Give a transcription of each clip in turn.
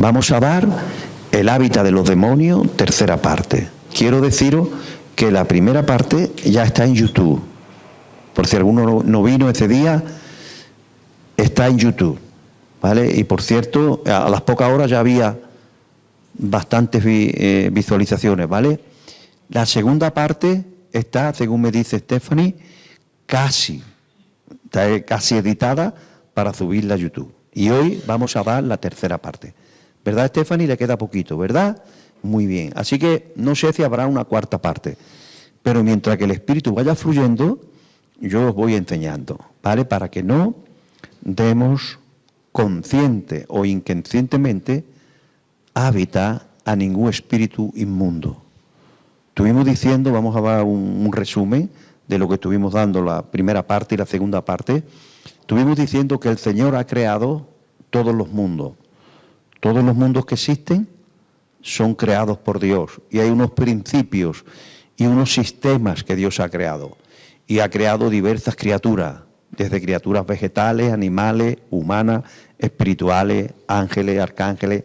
Vamos a dar el hábitat de los demonios, tercera parte. Quiero deciros que la primera parte ya está en YouTube. Por si alguno no vino ese día, está en YouTube, ¿vale? Y por cierto, a las pocas horas ya había bastantes visualizaciones, ¿vale? La segunda parte está, según me dice Stephanie, está casi editada para subirla a YouTube. Y hoy vamos a dar la tercera parte. ¿Verdad, Stephanie? Le queda poquito, ¿verdad? Muy bien. Así que no sé si habrá una cuarta parte. Pero mientras que el Espíritu vaya fluyendo, yo os voy enseñando, ¿vale? Para que no demos consciente o inconscientemente hábitat a ningún espíritu inmundo. Estuvimos diciendo, vamos a dar un resumen de lo que estuvimos dando la primera parte y la segunda parte. Estuvimos diciendo que el Señor ha creado todos los mundos. Todos los mundos que existen son creados por Dios y hay unos principios y unos sistemas que Dios ha creado. Y ha creado diversas criaturas, desde criaturas vegetales, animales, humanas, espirituales, ángeles, arcángeles.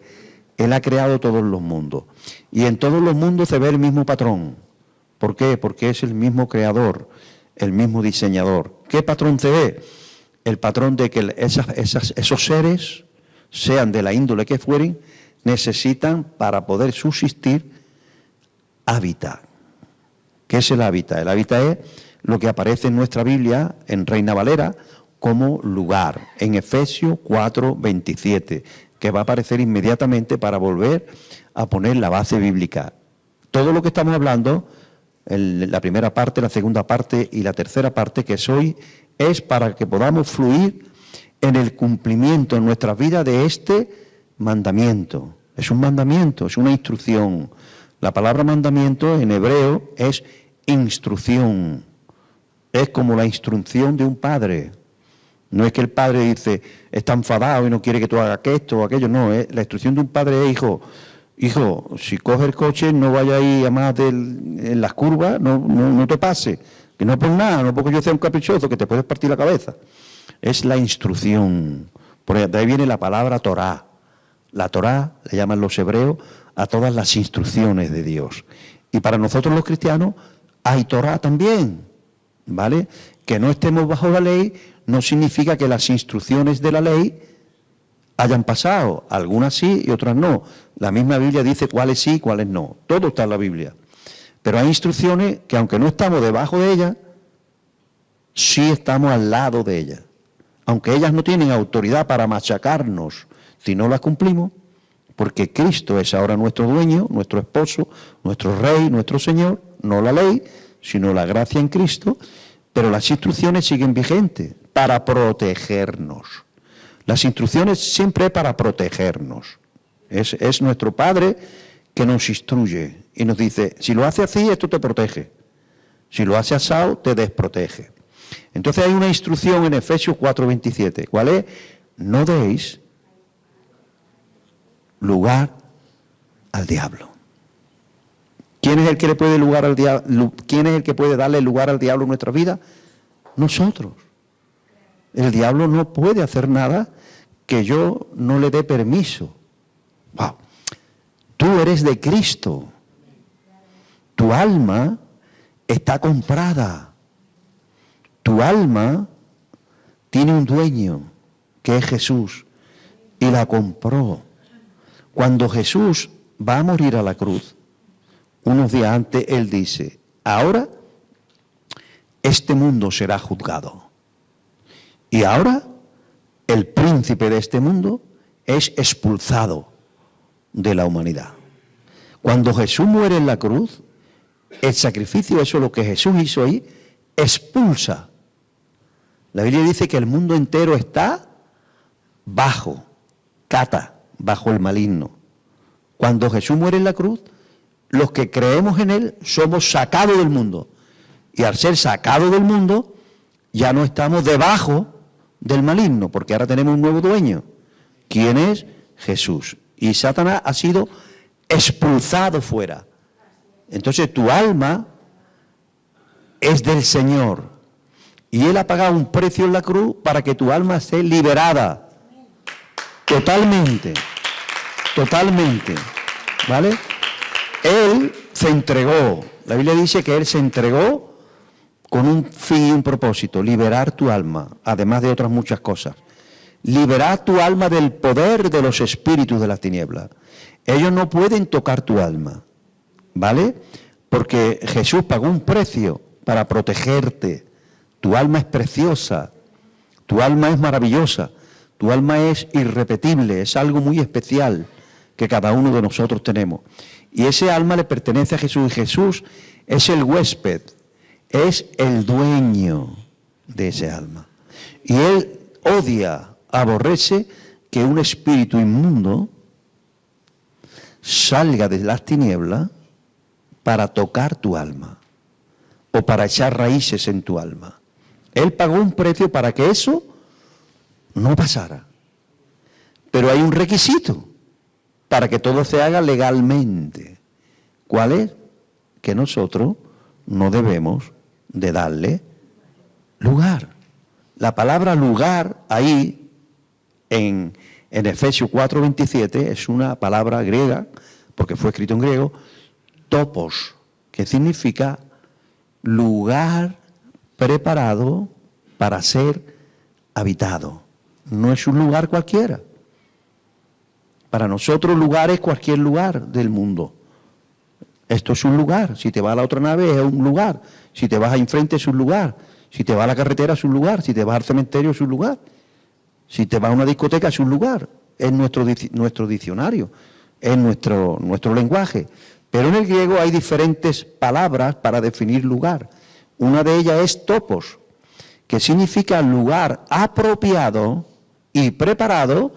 Él ha creado todos los mundos. Y en todos los mundos se ve el mismo patrón. ¿Por qué? Porque es el mismo creador, el mismo diseñador. ¿Qué patrón se ve? El patrón de que esos seres, sean de la índole que fueren, necesitan para poder subsistir hábitat. ¿Qué es el hábitat? El hábitat es lo que aparece en nuestra Biblia, en Reina Valera, como lugar, en Efesios 4:27, que va a aparecer inmediatamente para volver a poner la base bíblica. Todo lo que estamos hablando, la primera parte, la segunda parte y la tercera parte, que es hoy, es para que podamos fluir en el cumplimiento en nuestra vida de este mandamiento. Es un mandamiento, es una instrucción. La palabra mandamiento en hebreo es instrucción. Es como la instrucción de un padre. No es que el padre dice, está enfadado y no quiere que tú hagas esto o aquello. No, la instrucción de un padre es, hijo, si coges el coche no vaya ahí a más en las curvas, no te pase. Que no por nada, no porque yo sea un caprichoso, que te puedes partir la cabeza. Es la instrucción. Por ahí viene la palabra Torá. La Torá, le llaman los hebreos, a todas las instrucciones de Dios. Y para nosotros los cristianos hay Torá también, ¿vale? Que no estemos bajo la ley no significa que las instrucciones de la ley hayan pasado. Algunas sí y otras no. La misma Biblia dice cuáles sí y cuáles no. Todo está en la Biblia. Pero hay instrucciones que aunque no estamos debajo de ellas, sí estamos al lado de ellas. Aunque ellas no tienen autoridad para machacarnos si no las cumplimos, porque Cristo es ahora nuestro dueño, nuestro esposo, nuestro rey, nuestro Señor, no la ley, sino la gracia en Cristo, pero las instrucciones siguen vigentes para protegernos. Las instrucciones siempre es para protegernos. Es nuestro Padre que nos instruye y nos dice, si lo hace así, esto te protege. Si lo hace asado, te desprotege. Entonces hay una instrucción en Efesios 4:27. ¿Cuál es? No deis lugar al diablo. ¿Quién es el que le puede lugar al diablo? ¿Quién es el que puede darle lugar al diablo en nuestra vida? Nosotros. El diablo no puede hacer nada que yo no le dé permiso. Wow. Tú eres de Cristo. Tu alma está comprada. Tu alma tiene un dueño, que es Jesús, y la compró. Cuando Jesús va a morir a la cruz, unos días antes, Él dice, ahora este mundo será juzgado. Y ahora el príncipe de este mundo es expulsado de la humanidad. Cuando Jesús muere en la cruz, el sacrificio, eso es lo que Jesús hizo ahí, expulsa. La Biblia dice que el mundo entero está bajo el maligno. Cuando Jesús muere en la cruz, los que creemos en Él somos sacados del mundo. Y al ser sacados del mundo, ya no estamos debajo del maligno, porque ahora tenemos un nuevo dueño. ¿Quién es? Jesús. Y Satanás ha sido expulsado fuera. Entonces tu alma es del Señor. Y Él ha pagado un precio en la cruz para que tu alma esté liberada. Totalmente. totalmente, ¿vale? Él se entregó. La Biblia dice que Él se entregó con un fin y un propósito, liberar tu alma, además de otras muchas cosas. Liberar tu alma del poder de los espíritus de las tinieblas. Ellos no pueden tocar tu alma, ¿vale? Porque Jesús pagó un precio para protegerte. Tu alma es preciosa, tu alma es maravillosa, tu alma es irrepetible, es algo muy especial que cada uno de nosotros tenemos. Y ese alma le pertenece a Jesús, y Jesús es el huésped, es el dueño de ese alma. Y Él odia, aborrece que un espíritu inmundo salga de las tinieblas para tocar tu alma o para echar raíces en tu alma. Él pagó un precio para que eso no pasara. Pero hay un requisito para que todo se haga legalmente. ¿Cuál es? Que nosotros no debemos de darle lugar. La palabra lugar ahí en Efesios 4:27 es una palabra griega, porque fue escrito en griego, topos, que significa lugar preparado para ser habitado. No es un lugar cualquiera. Para nosotros lugar es cualquier lugar del mundo. Esto es un lugar. Si te vas a la otra nave es un lugar. Si te vas a enfrente es un lugar. Si te vas a la carretera es un lugar. Si te vas al cementerio es un lugar. Si te vas a una discoteca es un lugar. Es nuestro diccionario. Es nuestro lenguaje. Pero en el griego hay diferentes palabras para definir lugar. Una de ellas es topos, que significa lugar apropiado y preparado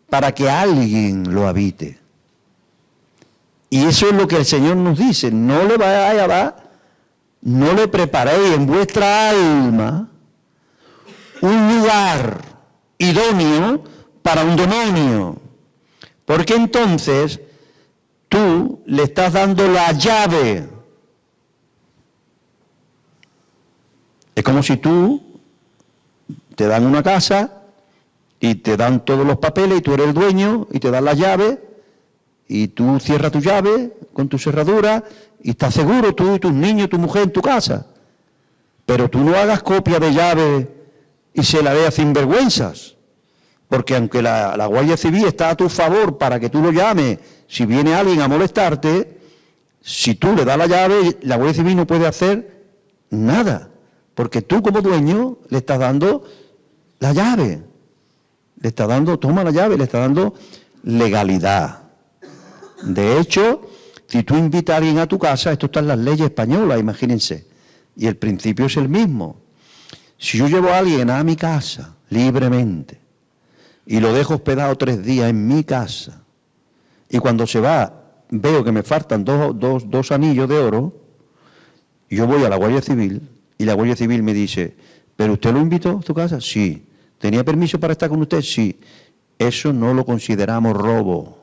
para que alguien lo habite. Y eso es lo que el Señor nos dice: no le vayáis a dar, no le preparéis en vuestra alma un lugar idóneo para un demonio, porque entonces tú le estás dando la llave. Es como si tú te dan una casa y te dan todos los papeles y tú eres el dueño y te dan la llave y tú cierras tu llave con tu cerradura y estás seguro tú y tus niños y tu mujer en tu casa. Pero tú no hagas copia de llave y se la dé a sinvergüenzas, porque aunque la Guardia Civil está a tu favor para que tú lo llames, si viene alguien a molestarte, si tú le das la llave, la Guardia Civil no puede hacer nada. Porque tú como dueño le estás dando la llave, le estás dando, toma la llave, le estás dando legalidad. De hecho, si tú invitas a alguien a tu casa, esto está en las leyes españolas, imagínense, y el principio es el mismo. Si yo llevo a alguien a mi casa libremente y lo dejo hospedado 3 días en mi casa, y cuando se va veo que me faltan dos anillos de oro, yo voy a la Guardia Civil, y la Guardia Civil me dice: ¿pero usted lo invitó a su casa? Sí. ¿Tenía permiso para estar con usted? Sí. Eso no lo consideramos robo.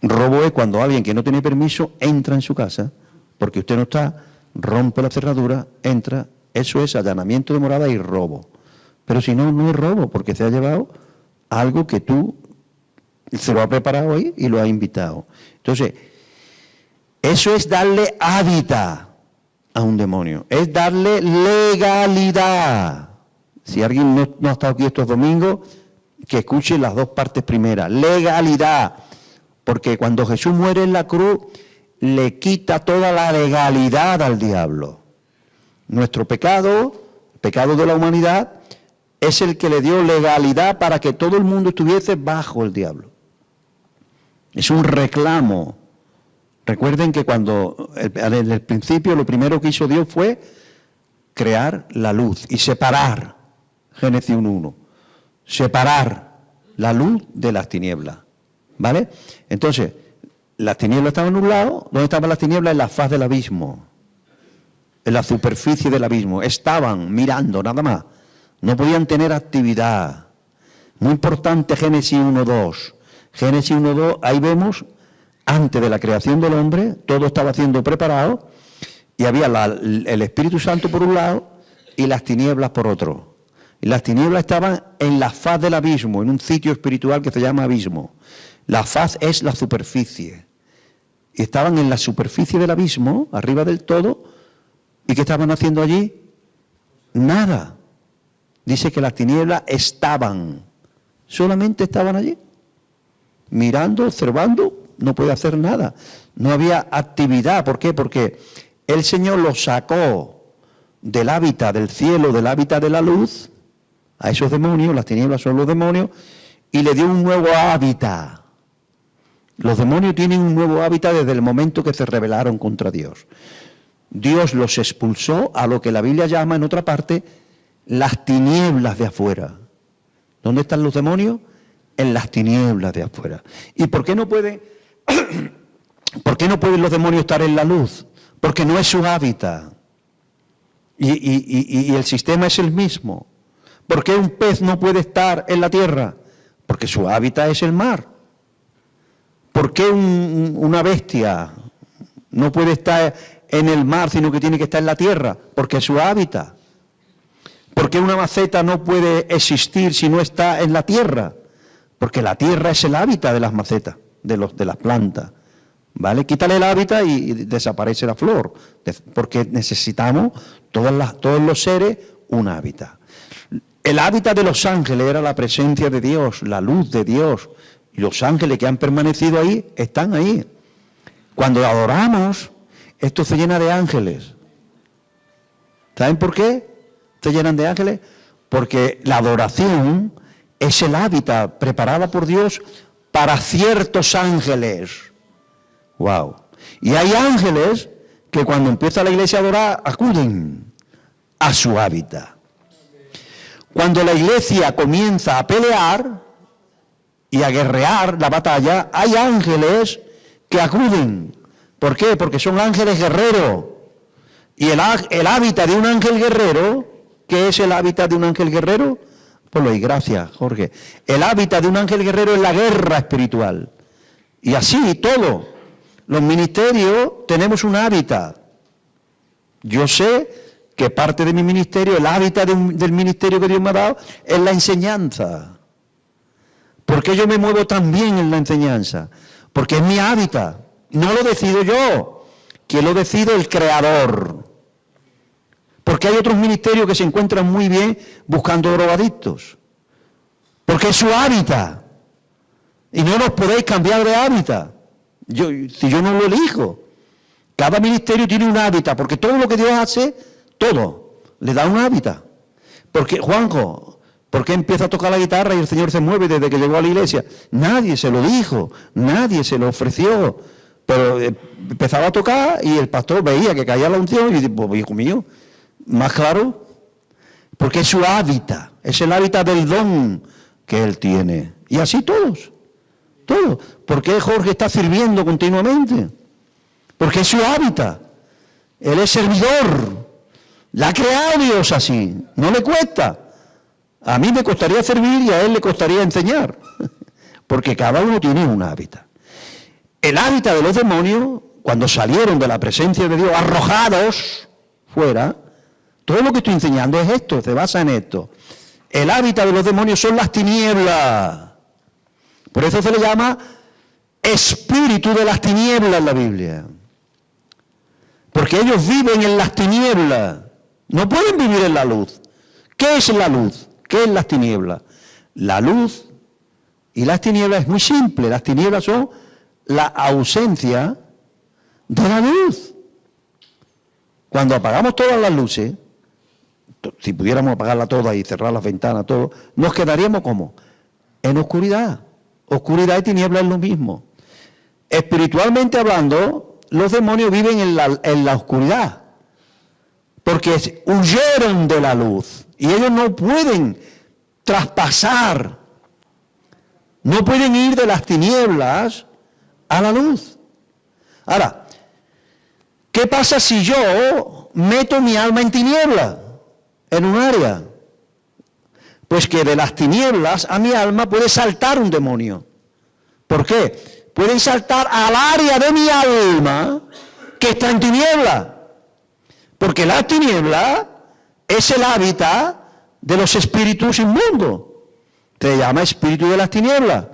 Robo es cuando alguien que no tiene permiso entra en su casa, porque usted no está, rompe la cerradura, entra. Eso es allanamiento de morada y robo. Pero si no, no es robo, porque se ha llevado algo que tú se lo has preparado ahí y lo has invitado. Entonces, eso es darle hábitat a un demonio, es darle legalidad. Si alguien no ha estado aquí estos domingos, que escuche las 2 partes primeras. Legalidad, porque cuando Jesús muere en la cruz, le quita toda la legalidad al diablo. Nuestro pecado, el pecado de la humanidad, es el que le dio legalidad para que todo el mundo estuviese bajo el diablo. Es un reclamo. Recuerden que cuando, en el principio, lo primero que hizo Dios fue crear la luz y separar, Génesis 1:1, separar la luz de las tinieblas, ¿vale? Entonces, las tinieblas estaban en un lado. ¿Dónde estaban las tinieblas? En la faz del abismo, en la superficie del abismo. Estaban mirando, nada más. No podían tener actividad. Muy importante Génesis 1:2. Génesis 1:2, ahí vemos, antes de la creación del hombre, todo estaba siendo preparado y había el Espíritu Santo por un lado y las tinieblas por otro. Y las tinieblas estaban en la faz del abismo, en un sitio espiritual que se llama abismo. La faz es la superficie. Y estaban en la superficie del abismo, arriba del todo. ¿Y qué estaban haciendo allí? Nada. Dice que las tinieblas estaban. Solamente estaban allí. Mirando, observando, no puede hacer nada. No había actividad. ¿Por qué? Porque el Señor los sacó del hábitat del cielo, del hábitat de la luz, a esos demonios, las tinieblas son los demonios, y le dio un nuevo hábitat. Los demonios tienen un nuevo hábitat desde el momento que se rebelaron contra Dios. Dios los expulsó a lo que la Biblia llama en otra parte las tinieblas de afuera. ¿Dónde están los demonios? En las tinieblas de afuera. ¿Y por qué no pueden los demonios estar en la luz? Porque no es su hábitat. Y el sistema es el mismo. ¿Por qué un pez no puede estar en la tierra? Porque su hábitat es el mar. ¿Por qué una bestia no puede estar en el mar, sino que tiene que estar en la tierra? Porque es su hábitat. ¿Por qué una maceta no puede existir si no está en la tierra? Porque la tierra es el hábitat de las macetas, de las plantas. ¿Vale? Quítale el hábitat y desaparece la flor. Porque necesitamos, todos los seres, un hábitat. El hábitat de los ángeles era la presencia de Dios, la luz de Dios. Y los ángeles que han permanecido ahí, están ahí. Cuando adoramos, esto se llena de ángeles. ¿Saben por qué se llenan de ángeles? Porque la adoración es el hábitat preparado por Dios para ciertos ángeles. ¡Wow! Y hay ángeles que cuando empieza la iglesia a adorar, acuden a su hábitat. Cuando la iglesia comienza a pelear y a guerrear la batalla, hay ángeles que acuden. ¿Por qué? Porque son ángeles guerreros. Y el hábitat de un ángel guerrero, ¿qué es el hábitat de un ángel guerrero? Pues lo hay, gracias, Jorge. El hábitat de un ángel guerrero es la guerra espiritual. Y así todo. Los ministerios tenemos un hábitat. Yo sé que parte de mi ministerio, el hábitat del ministerio que Dios me ha dado, es la enseñanza. ¿Por qué yo me muevo tan bien en la enseñanza? Porque es mi hábitat. No lo decido yo, que lo decide el Creador. Porque hay otros ministerios que se encuentran muy bien buscando drogadictos. Porque es su hábitat. Y no nos podéis cambiar de hábitat. Si yo no lo elijo. Cada ministerio tiene un hábitat, porque todo lo que Dios hace, todo, le da un hábitat. Porque, Juanjo, ¿por qué empieza a tocar la guitarra y el Señor se mueve desde que llegó a la iglesia? Nadie se lo dijo, nadie se lo ofreció. Pero empezaba a tocar y el pastor veía que caía la unción y dijo, pues, hijo mío, más claro, porque es su hábitat, es el hábitat del don que él tiene. Y así todos. ¿Por qué Jorge está sirviendo continuamente? Porque es su hábitat. Él es servidor. La ha creado Dios así. No le cuesta. A mí me costaría servir y a él le costaría enseñar. Porque cada uno tiene un hábitat. El hábitat de los demonios, cuando salieron de la presencia de Dios, arrojados fuera, todo lo que estoy enseñando es esto, se basa en esto. El hábitat de los demonios son las tinieblas. Por eso se le llama espíritu de las tinieblas en la Biblia. Porque ellos viven en las tinieblas. No pueden vivir en la luz. ¿Qué es la luz? ¿Qué es las tinieblas? La luz y las tinieblas es muy simple. Las tinieblas son la ausencia de la luz. Cuando apagamos todas las luces, si pudiéramos apagarlas todas y cerrar las ventanas, todo, nos quedaríamos ¿cómo? En oscuridad. Oscuridad y tiniebla es lo mismo. Espiritualmente hablando, los demonios viven en la oscuridad, porque huyeron de la luz y ellos no pueden traspasar, no pueden ir de las tinieblas a la luz. Ahora, ¿qué pasa si yo meto mi alma en tiniebla, en un área? Pues que de las tinieblas a mi alma puede saltar un demonio. ¿Por qué? Pueden saltar al área de mi alma que está en tiniebla. Porque la tiniebla es el hábitat de los espíritus inmundos. Se le llama espíritu de las tinieblas.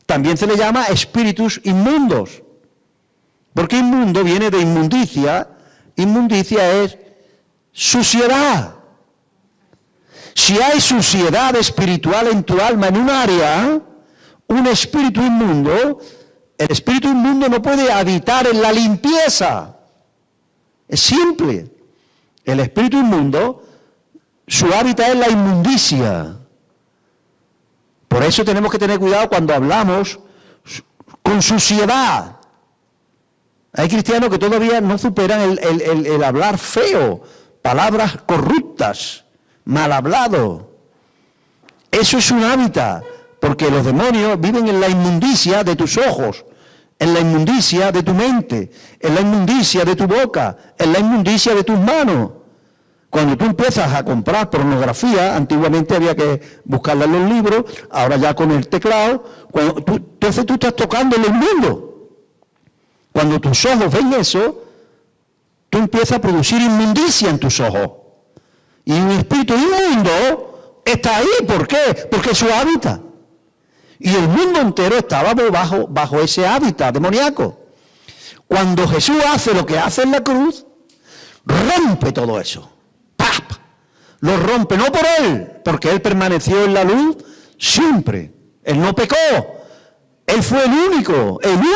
También se le llama espíritus inmundos. Porque inmundo viene de inmundicia. Inmundicia es suciedad. Si hay suciedad espiritual en tu alma, en un área, un espíritu inmundo, el espíritu inmundo no puede habitar en la limpieza. Es simple. El espíritu inmundo, su hábitat es la inmundicia. Por eso tenemos que tener cuidado cuando hablamos con suciedad. Hay cristianos que todavía no superan el hablar feo, palabras corruptas, mal hablado. Eso es un hábitat, porque los demonios viven en la inmundicia de tus ojos, en la inmundicia de tu mente, en la inmundicia de tu boca, en la inmundicia de tus manos. Cuando tú empiezas a comprar pornografía, antiguamente había que buscarla en los libros, ahora ya con el teclado, entonces tú estás tocando lo inmundo. Cuando tus ojos ven eso, tú empiezas a producir inmundicia en tus ojos. Y un espíritu inmundo está ahí, ¿por qué? Porque es su hábitat. Y el mundo entero estaba bajo ese hábitat demoníaco. Cuando Jesús hace lo que hace en la cruz, rompe todo eso. ¡Pap! Lo rompe, no por él, porque él permaneció en la luz siempre. Él no pecó. Él fue el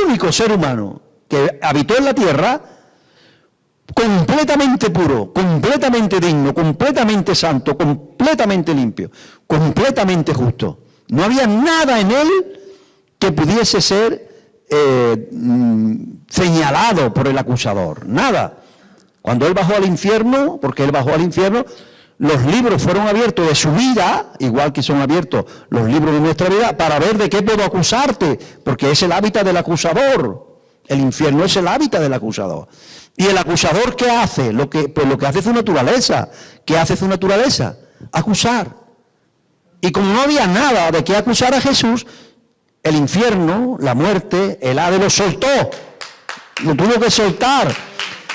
único ser humano que habitó en la tierra completamente puro, completamente digno, completamente santo, completamente limpio, completamente justo. No había nada en él que pudiese ser señalado por el acusador, nada. Cuando él bajó al infierno, porque él bajó al infierno, los libros fueron abiertos de su vida, igual que son abiertos los libros de nuestra vida, para ver de qué puedo acusarte, porque es el hábitat del acusador. El infierno es el hábitat del acusador. ¿Y el acusador qué hace? Lo que hace su naturaleza. ¿Qué hace su naturaleza? Acusar. Y como no había nada de qué acusar a Jesús, el infierno, la muerte, el Hades lo soltó. Lo tuvo que soltar.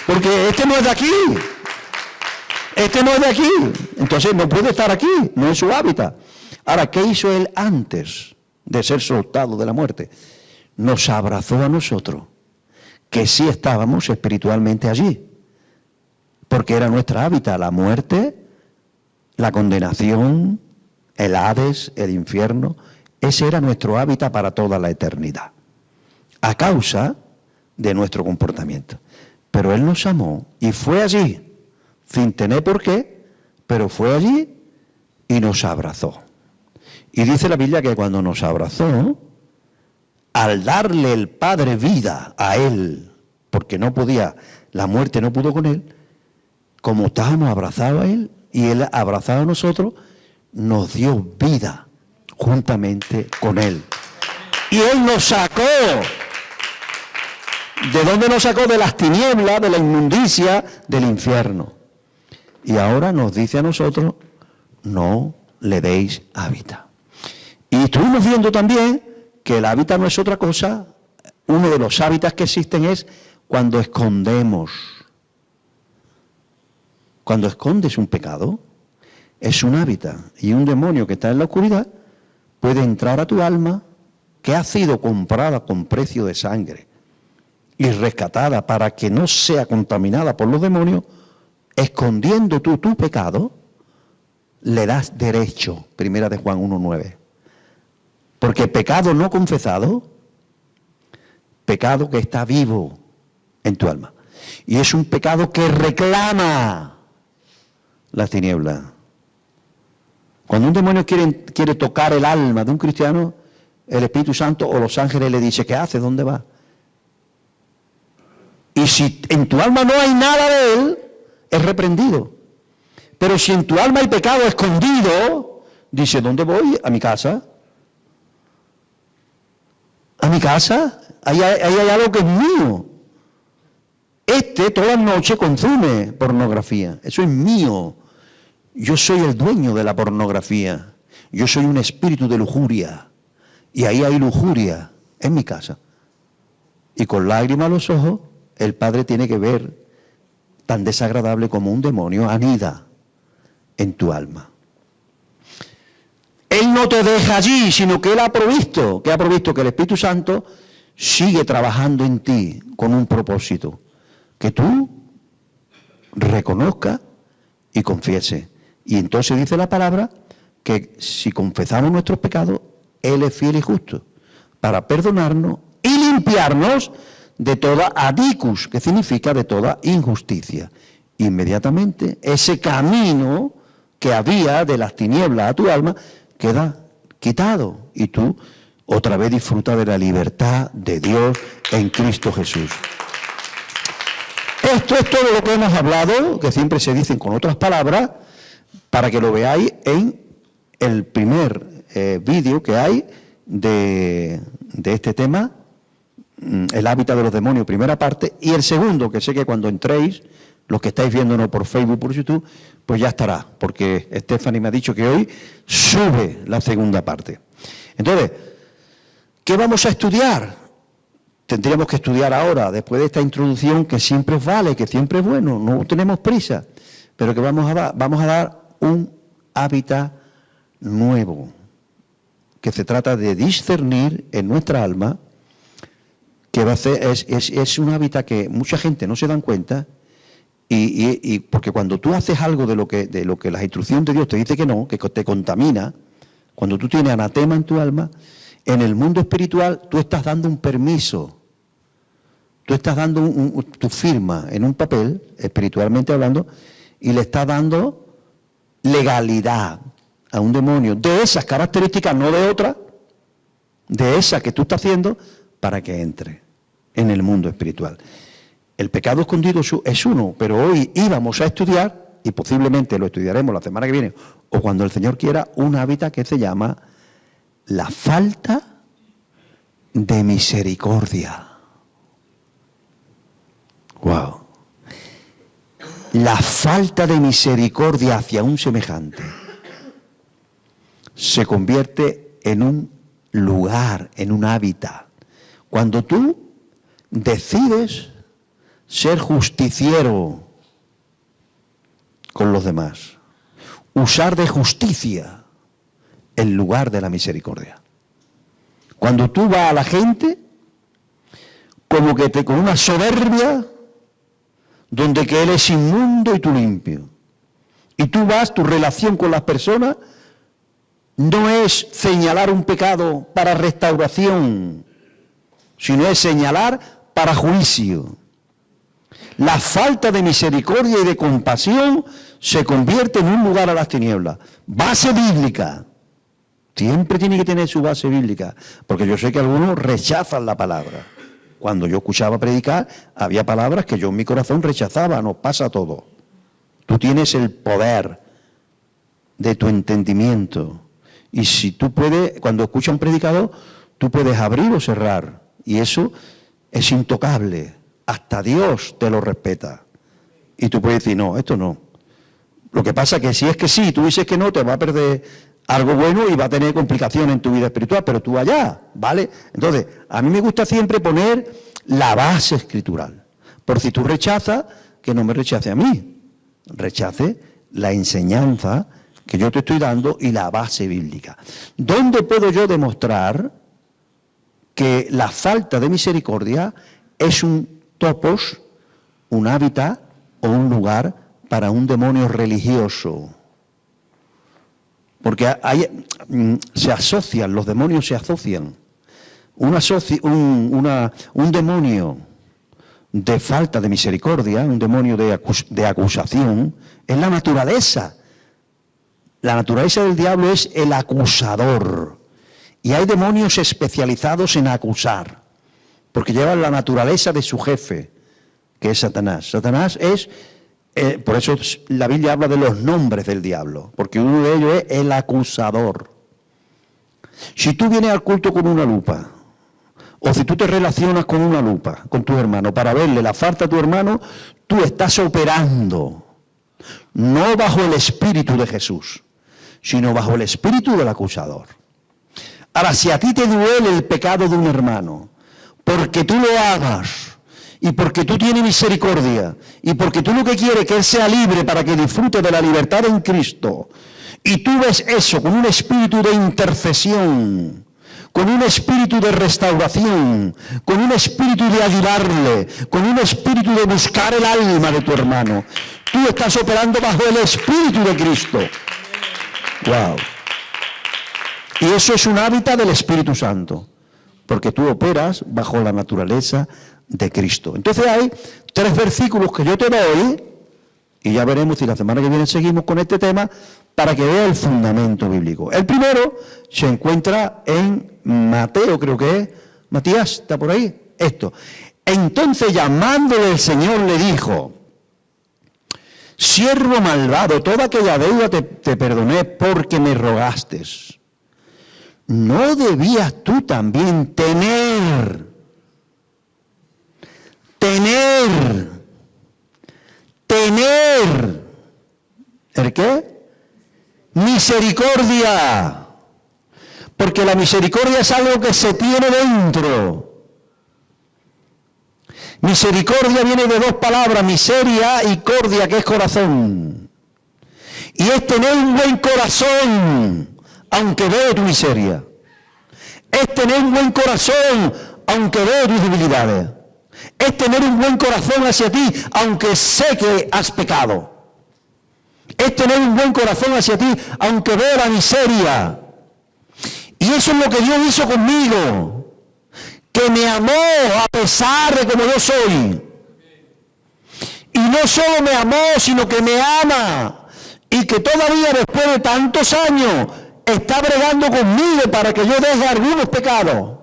Porque este no es de aquí. Este no es de aquí. Entonces no puede estar aquí. No es su hábitat. Ahora, ¿qué hizo él antes de ser soltado de la muerte? Nos abrazó a nosotros, que sí estábamos espiritualmente allí. Porque era nuestra hábitat, la muerte, la condenación, el Hades, el infierno. Ese era nuestro hábitat para toda la eternidad, a causa de nuestro comportamiento. Pero Él nos amó y fue allí, sin tener por qué, pero fue allí y nos abrazó. Y dice la Biblia que cuando nos abrazó, al darle el Padre vida a Él, porque no podía, la muerte no pudo con Él, como estábamos abrazados a Él y Él abrazado a nosotros, nos dio vida juntamente con Él. Y Él nos sacó. ¿De dónde nos sacó? De las tinieblas, de la inmundicia, del infierno. Y ahora nos dice a nosotros, no le deis hábitat. Y estuvimos viendo también que el hábitat no es otra cosa. Uno de los hábitats que existen es cuando escondemos. Cuando escondes un pecado, es un hábitat. Y un demonio que está en la oscuridad puede entrar a tu alma, que ha sido comprada con precio de sangre y rescatada para que no sea contaminada por los demonios. Escondiendo tú tu pecado, le das derecho. Primera de Juan 1:9. Porque pecado no confesado, pecado que está vivo en tu alma. Y es un pecado que reclama las tinieblas. Cuando un demonio quiere tocar el alma de un cristiano, el Espíritu Santo o los ángeles le dice, ¿qué hace? ¿Dónde va? Y si en tu alma no hay nada de él, es reprendido. Pero si en tu alma hay pecado escondido, dice, ¿dónde voy? A mi casa. A mi casa. Ahí hay algo que es mío. Toda noche consume pornografía. Eso es mío. Yo soy el dueño de la pornografía. Yo soy un espíritu de lujuria. Y ahí hay lujuria en mi casa. Y con lágrimas a los ojos, el padre tiene que ver tan desagradable como un demonio anida en tu alma. no te deja allí, sino que Él ha provisto, que el Espíritu Santo sigue trabajando en ti con un propósito, que tú reconozcas y confieses. Y entonces dice la palabra que si confesamos nuestros pecados, Él es fiel y justo para perdonarnos y limpiarnos de toda adicus, que significa de toda injusticia. Inmediatamente ese camino que había de las tinieblas a tu alma queda quitado y tú otra vez disfrutas de la libertad de Dios en Cristo Jesús. Esto es todo lo que hemos hablado, que siempre se dicen con otras palabras, para que lo veáis en el primer vídeo que hay de este tema, el hábitat de los demonios, primera parte, y el segundo, que sé que cuando entréis, los que estáis viéndonos por Facebook, por YouTube, pues ya estará, porque Stephanie me ha dicho que hoy sube la segunda parte. Entonces, ¿qué vamos a estudiar? Tendríamos que estudiar ahora, después de esta introducción, que siempre os vale, que siempre es bueno, no tenemos prisa, pero que vamos a dar un hábitat nuevo, que se trata de discernir en nuestra alma, que va a ser, es un hábitat que mucha gente no se dan cuenta, y porque cuando tú haces algo de lo que las instrucciones de Dios te dice que no, que te contamina, cuando tú tienes anatema en tu alma, en el mundo espiritual tú estás dando un permiso, tú estás dando tu firma en un papel, espiritualmente hablando, y le estás dando legalidad a un demonio de esas características, no de otras, de esas que tú estás haciendo, para que entre en el mundo espiritual. El pecado escondido es uno, pero hoy íbamos a estudiar, y posiblemente lo estudiaremos la semana que viene, o cuando el Señor quiera, un hábitat que se llama la falta de misericordia. ¡Wow! La falta de misericordia hacia un semejante se convierte en un lugar, en un hábitat. Cuando tú decides ser justiciero con los demás, usar de justicia en lugar de la misericordia. Cuando tú vas a la gente como que con una soberbia donde que él es inmundo y tú limpio. Y tú vas, tu relación con las personas no es señalar un pecado para restauración, sino es señalar para juicio. La falta de misericordia y de compasión se convierte en un lugar a las tinieblas. Base bíblica. Siempre tiene que tener su base bíblica, porque yo sé que algunos rechazan la palabra. Cuando yo escuchaba predicar, había palabras que yo en mi corazón rechazaba, nos pasa todo. Tú tienes el poder de tu entendimiento. Y si tú puedes, cuando escuchas a un predicador, tú puedes abrir o cerrar. Y eso es intocable. Hasta Dios te lo respeta. Y tú puedes decir, no, esto no. Lo que pasa es que si es que sí, tú dices que no, te va a perder algo bueno y va a tener complicaciones en tu vida espiritual, pero tú allá, ¿vale? Entonces, a mí me gusta siempre poner la base escritural. Por si tú rechazas, que no me rechace a mí. Rechace la enseñanza que yo te estoy dando y la base bíblica. ¿Dónde puedo yo demostrar que la falta de misericordia es un topos, un hábitat o un lugar para un demonio religioso? Porque se asocian, los demonios se asocian. Un demonio de falta de misericordia, un demonio de acusación, es la naturaleza. La naturaleza del diablo es el acusador. Y hay demonios especializados en acusar, porque llevan la naturaleza de su jefe, que es Satanás. Satanás es, por eso la Biblia habla de los nombres del diablo, porque uno de ellos es el acusador. Si tú vienes al culto con una lupa, o si tú te relacionas con una lupa, con tu hermano, para verle la falta a tu hermano, tú estás operando, no bajo el espíritu de Jesús, sino bajo el espíritu del acusador. Ahora, si a ti te duele el pecado de un hermano, porque tú lo hagas, y porque tú tienes misericordia, y porque tú lo que quieres es que él sea libre para que disfrute de la libertad en Cristo, y tú ves eso con un espíritu de intercesión, con un espíritu de restauración, con un espíritu de ayudarle, con un espíritu de buscar el alma de tu hermano, tú estás operando bajo el Espíritu de Cristo. ¡Wow! Y eso es un hábitat del Espíritu Santo, porque tú operas bajo la naturaleza de Cristo. Entonces hay 3 versículos que yo te doy, y ya veremos si la semana que viene seguimos con este tema, para que vea el fundamento bíblico. El primero se encuentra en Mateo, creo que es. Matías, ¿está por ahí? Esto. Entonces, llamándole el Señor, le dijo: siervo malvado, toda aquella deuda te perdoné porque me rogaste. ¿No debías tú también tener ¿el qué? Misericordia? Porque la misericordia es algo que se tiene dentro. Misericordia viene de 2 palabras, miseria y cordia, que es corazón. Y es tener un buen corazón, aunque veo tu miseria. Es tener un buen corazón, aunque veo tus debilidades. Es tener un buen corazón hacia ti, aunque sé que has pecado. Es tener un buen corazón hacia ti, aunque veo la miseria. Y eso es lo que Dios hizo conmigo, que me amó a pesar de como yo soy. Y no solo me amó, sino que me ama. Y que todavía después de tantos años está bregando conmigo para que yo deje algunos pecados.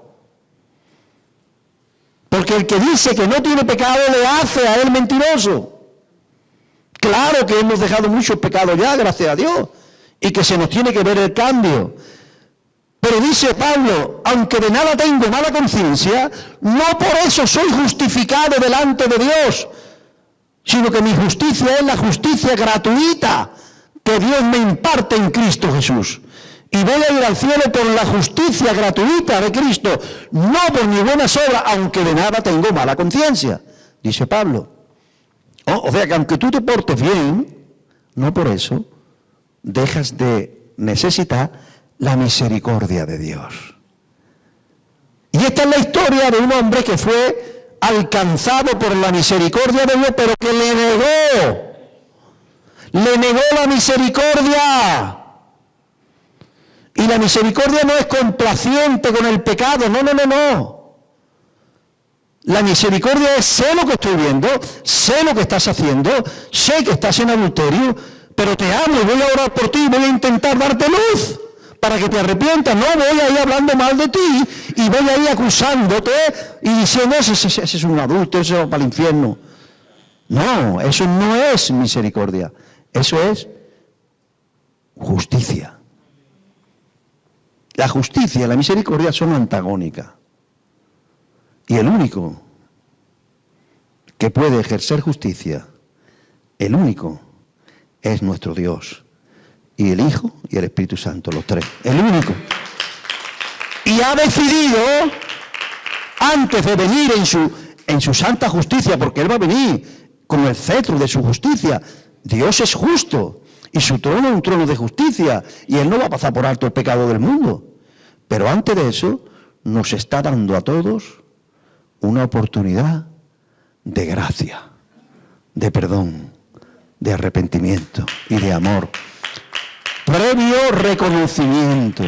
Porque el que dice que no tiene pecado le hace a él mentiroso. Claro que hemos dejado muchos pecados ya, gracias a Dios, y que se nos tiene que ver el cambio. Pero dice Pablo, aunque de nada tengo mala conciencia, no por eso soy justificado delante de Dios, sino que mi justicia es la justicia gratuita que Dios me imparte en Cristo Jesús. Y voy a ir al cielo por la justicia gratuita de Cristo, no por mi buena obra, aunque de nada tengo mala conciencia, dice Pablo. O sea que aunque tú te portes bien, no por eso dejas de necesitar la misericordia de Dios. Y esta es la historia de un hombre que fue alcanzado por la misericordia de Dios, pero que le negó la misericordia. Y la misericordia no es complaciente con el pecado, no. La misericordia es: sé lo que estoy viendo, sé lo que estás haciendo, sé que estás en adulterio, pero te amo y voy a orar por ti, voy a intentar darte luz para que te arrepientas. No voy a ir hablando mal de ti y voy a ir acusándote y diciendo: ese es un adulto, ese va para el infierno. No, eso no es misericordia, eso es justicia. La justicia y la misericordia son antagónicas. Y el único que puede ejercer justicia, el único, es nuestro Dios. Y el Hijo y el Espíritu Santo, los 3. El único. Y ha decidido, antes de venir en su santa justicia, porque Él va a venir con el cetro de su justicia. Dios es justo. Y su trono es un trono de justicia. Y Él no va a pasar por alto el pecado del mundo. Pero antes de eso, nos está dando a todos una oportunidad de gracia, de perdón, de arrepentimiento y de amor. Previo reconocimiento.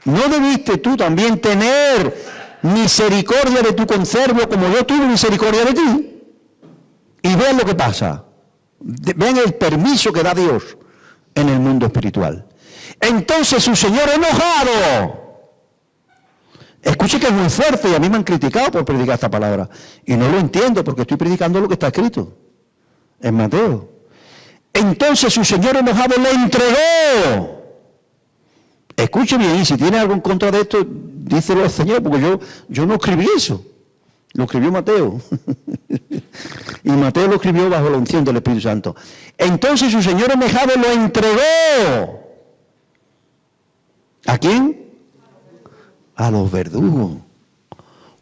¿No debiste tú también tener misericordia de tu conservo como yo tuve misericordia de ti? Y vean lo que pasa. Vean el permiso que da Dios en el mundo espiritual. Entonces su Señor enojado. Escuche que es muy fuerte y a mí me han criticado por predicar esta palabra. Y no lo entiendo porque estoy predicando lo que está escrito en Mateo. Entonces su Señor enojado le entregó. Escuche bien, y si tiene algo en contra de esto, díselo al Señor, porque yo no escribí eso. Lo escribió Mateo. Y Mateo lo escribió bajo la unción del Espíritu Santo. Entonces su Señor enojado lo entregó. ¿A quién? A los verdugos.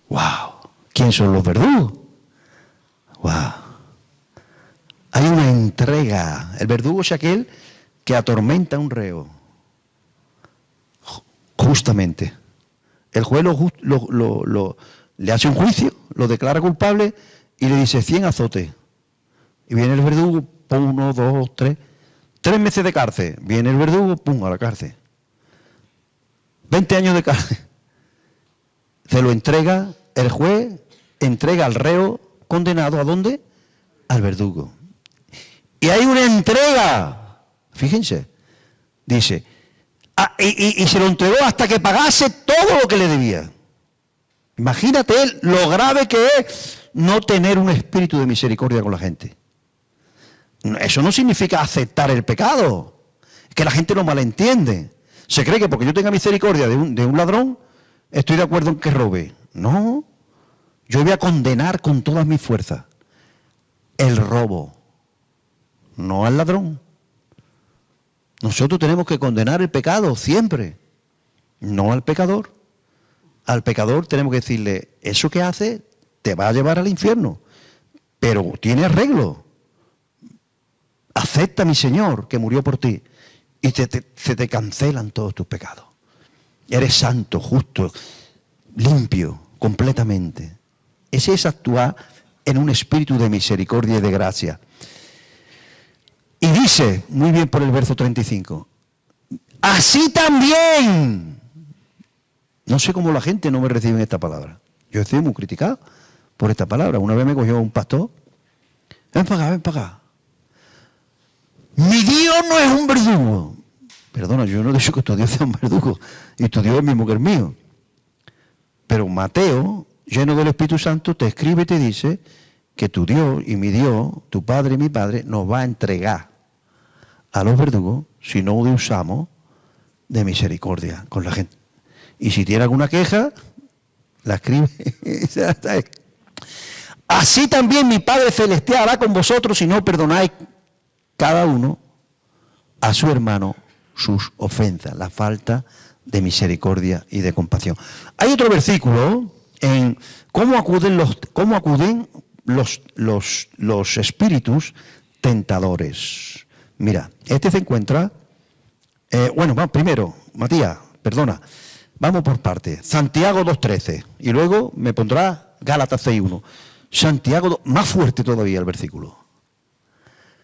¡Wow! ¿Quién son los verdugos? ¡Wow! Hay una entrega. El verdugo es aquel que atormenta a un reo, justamente, el juez le hace un juicio, lo declara culpable y le dice 100 azotes. Y viene el verdugo, 1, 2, 3, 3 meses de cárcel. Viene el verdugo, pum, a la cárcel. 20 años de cárcel. Se lo entrega, el juez entrega al reo condenado, ¿a dónde? Al verdugo. Y hay una entrega, fíjense, dice, y se lo entregó hasta que pagase todo lo que le debía. Imagínate él lo grave que es no tener un espíritu de misericordia con la gente. Eso no significa aceptar el pecado, es que la gente lo malentiende. Se cree que porque yo tenga misericordia de un ladrón, estoy de acuerdo en que robe. No, yo voy a condenar con todas mis fuerzas el robo, no al ladrón. Nosotros tenemos que condenar el pecado siempre, no al pecador. Al pecador tenemos que decirle, eso que hace te va a llevar al infierno, pero tiene arreglo. Acepta a mi Señor que murió por ti y se te cancelan todos tus pecados. Eres santo, justo, limpio, completamente. Ese es actuar en un espíritu de misericordia y de gracia. Y dice, muy bien por el verso 35, así también. No sé cómo la gente no me recibe esta palabra. Yo estoy muy criticado por esta palabra. Una vez me cogió un pastor, ven para acá, ven para acá. Mi Dios no es un verdugo. Perdona, yo no he dicho que tu Dios sea un verdugo, y tu Dios es el mismo que el mío. Pero Mateo, lleno del Espíritu Santo, te escribe y te dice que tu Dios y mi Dios, tu Padre y mi Padre, nos va a entregar a los verdugos si no usamos de misericordia con la gente. Y si tiene alguna queja, la escribe. Así también mi Padre Celestial hará con vosotros si no perdonáis cada uno a su hermano sus ofensas, la falta de misericordia y de compasión. Hay otro versículo en cómo acuden los espíritus tentadores. Mira, este se encuentra, vamos primero, Matías, perdona, vamos por partes. Santiago 2.13 y luego me pondrá Gálatas 6.1. Santiago, más fuerte todavía el versículo.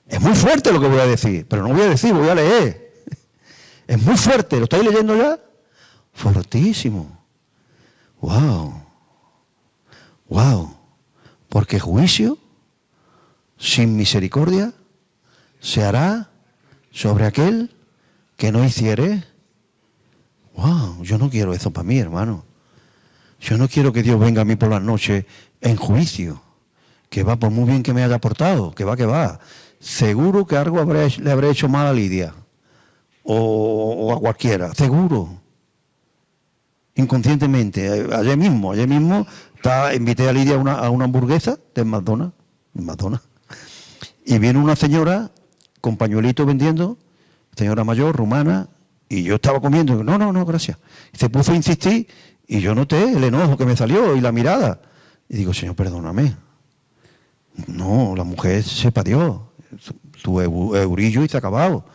Es muy fuerte lo que voy a decir, pero no voy a decir, voy a leer. Es muy fuerte, ¿lo estáis leyendo ya? Fortísimo. Wow. Wow. Porque juicio sin misericordia se hará sobre aquel que no hiciere. Wow, yo no quiero eso para mí, hermano. Yo no quiero que Dios venga a mí por las noches en juicio. Que va, por muy bien que me haya portado, que va. Seguro que algo le habré hecho mal a Lidia. O a cualquiera, seguro. Inconscientemente. Ayer mismo invité a Lidia a una hamburguesa de McDonald's. Y viene una señora con pañuelito vendiendo, señora mayor, rumana, y yo estaba comiendo, y no, gracias. Y se puso a insistir, y yo noté el enojo que me salió y la mirada. Y digo, Señor, perdóname. No, la mujer sepa Dios, su eurillo y se ha acabado.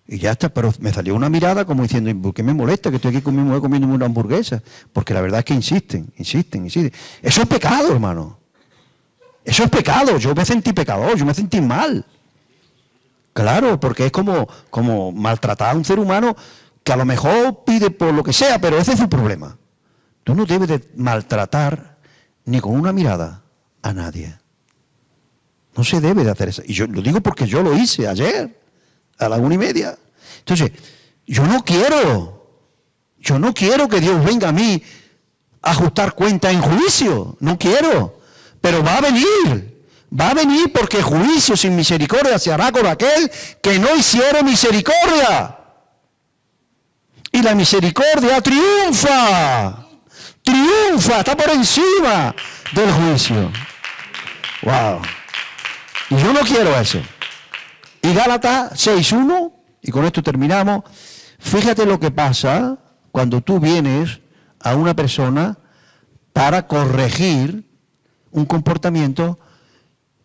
Y ya está, pero me salió una mirada como diciendo, ¿por qué me molesta que estoy aquí con mi mujer comiendo una hamburguesa? Porque la verdad es que insisten. Eso es pecado, hermano. Eso es pecado. Yo me sentí pecador, yo me sentí mal. Claro, porque es como maltratar a un ser humano que a lo mejor pide por lo que sea, pero ese es su problema. Tú no debes de maltratar ni con una mirada a nadie. No se debe de hacer eso. Y yo lo digo porque yo lo hice ayer, a las 1:30. Entonces, yo no quiero que Dios venga a mí a ajustar cuenta en juicio. No quiero. Pero va a venir porque juicio sin misericordia se hará con aquel que no hiciere misericordia. Y la misericordia triunfa, está por encima del juicio. Wow. Y yo no quiero eso. Y Gálatas 6.1, y con esto terminamos, fíjate lo que pasa cuando tú vienes a una persona para corregir un comportamiento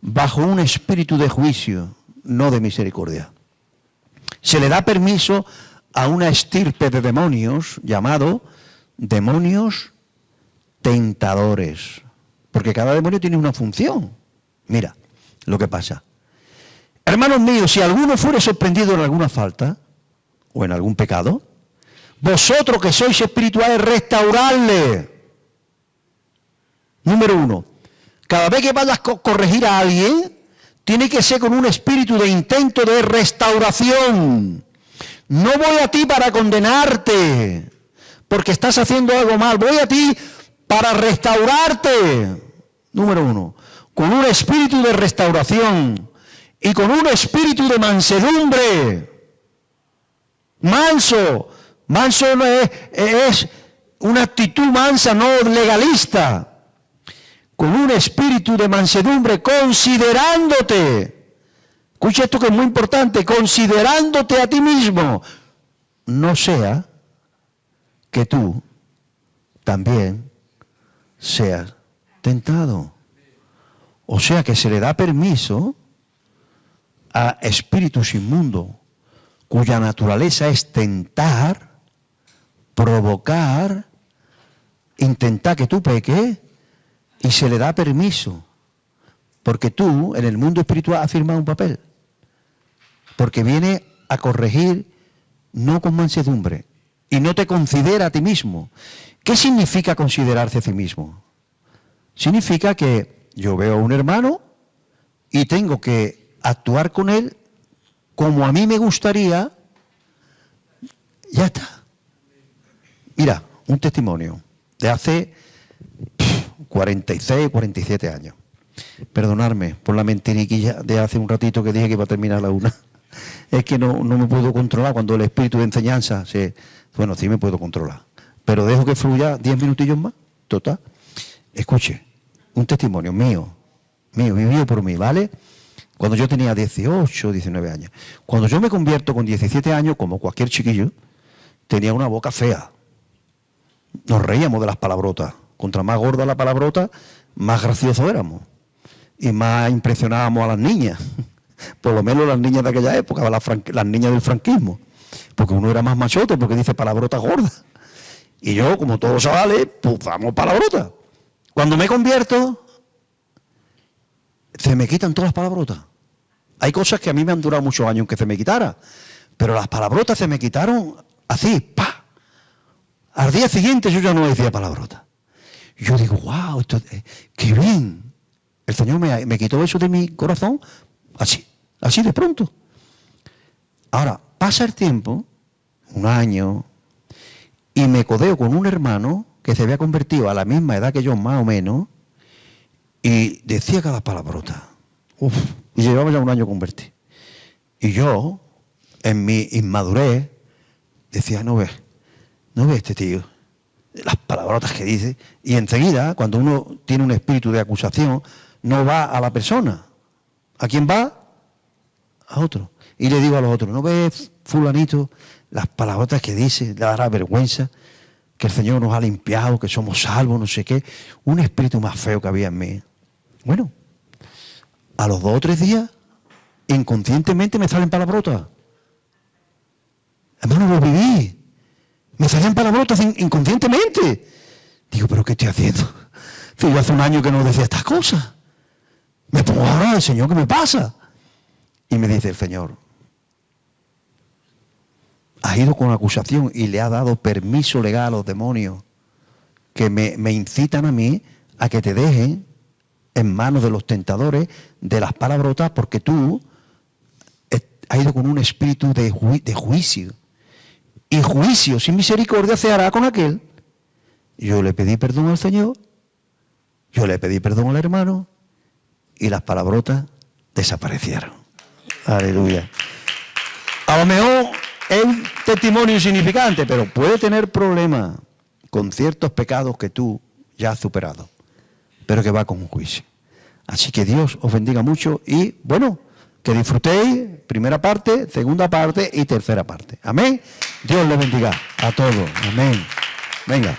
bajo un espíritu de juicio, no de misericordia. Se le da permiso a una estirpe de demonios llamado demonios tentadores. Porque cada demonio tiene una función. Mira lo que pasa. Hermanos míos, si alguno fuere sorprendido en alguna falta o en algún pecado, vosotros que sois espirituales, restaurarle. Número 1. Cada vez que vayas a corregir a alguien, tiene que ser con un espíritu de intento de restauración. No voy a ti para condenarte, porque estás haciendo algo mal. Voy a ti para restaurarte. Número 1. Con un espíritu de restauración y con un espíritu de mansedumbre. Manso. Manso no es una actitud mansa, no legalista. Con un espíritu de mansedumbre, considerándote. Escucha esto que es muy importante, considerándote a ti mismo. No sea que tú también seas tentado. O sea que se le da permiso a espíritus inmundos, cuya naturaleza es tentar, provocar, intentar que tú peques, y se le da permiso, porque tú en el mundo espiritual has firmado un papel, porque viene a corregir no con mansedumbre, y no te considera a ti mismo. ¿Qué significa considerarse a sí mismo? Significa que yo veo a un hermano y tengo que actuar con él como a mí me gustaría. Ya está. Mira, un testimonio de hace 46, 47 años. Perdonadme por la mentiriquilla de hace un ratito que dije que iba a terminar a la 1. Es que no me puedo controlar cuando el espíritu de enseñanza bueno, sí me puedo controlar, pero dejo que fluya 10 minutillos más, total. Escuche, un testimonio mío, vivido por mí, ¿vale? Cuando yo tenía 18, 19 años. Cuando yo me convierto con 17 años, como cualquier chiquillo, tenía una boca fea. Nos reíamos de las palabrotas. Contra más gorda la palabrota, más graciosos éramos. Y más impresionábamos a las niñas. Por lo menos las niñas de aquella época, las niñas del franquismo. Porque uno era más machote porque dice palabrotas gordas. Y yo, como todos los chavales, pues damos palabrotas. Cuando me convierto, se me quitan todas las palabrotas. Hay cosas que a mí me han durado muchos años que se me quitara. Pero las palabrotas se me quitaron así, ¡pa! Al día siguiente yo ya no decía palabrotas. Y yo digo, wow, esto, qué bien. El Señor me quitó eso de mi corazón así de pronto. Ahora, pasa el tiempo, un año, y me codeo con un hermano que se había convertido a la misma edad que yo, más o menos, y decía cada palabrota. Y llevaba ya un año convertido. Y yo, en mi inmadurez, decía, no ves este tío, las palabrotas que dice, y enseguida, cuando uno tiene un espíritu de acusación, no va a la persona. ¿A quién va? A otro. Y le digo a los otros, ¿no ves, fulanito, las palabrotas que dice? Le dará vergüenza, que el Señor nos ha limpiado, que somos salvos, no sé qué. Un espíritu más feo que había en mí. Bueno, a los 2 o 3 días, inconscientemente me salen palabrotas. Hermano, lo viví. Me salían palabrotas inconscientemente. Digo, ¿pero qué estoy haciendo? Si yo hace un año que no decía estas cosas. Me pongo a hablar, Señor, ¿qué me pasa? Y me dice el Señor, has ido con acusación y le ha dado permiso legal a los demonios que me incitan a mí a que te dejen en manos de los tentadores de las palabrotas, porque tú has ido con un espíritu de juicio. Y juicio sin misericordia se hará con aquel. Yo le pedí perdón al Señor, yo le pedí perdón al hermano, y las palabrotas desaparecieron. Aleluya. A lo mejor es un testimonio insignificante, pero puede tener problemas con ciertos pecados que tú ya has superado, pero que va con un juicio. Así que Dios os bendiga mucho y, bueno, que disfrutéis primera parte, segunda parte y tercera parte. Amén. Dios les bendiga a todos. Amén. Venga.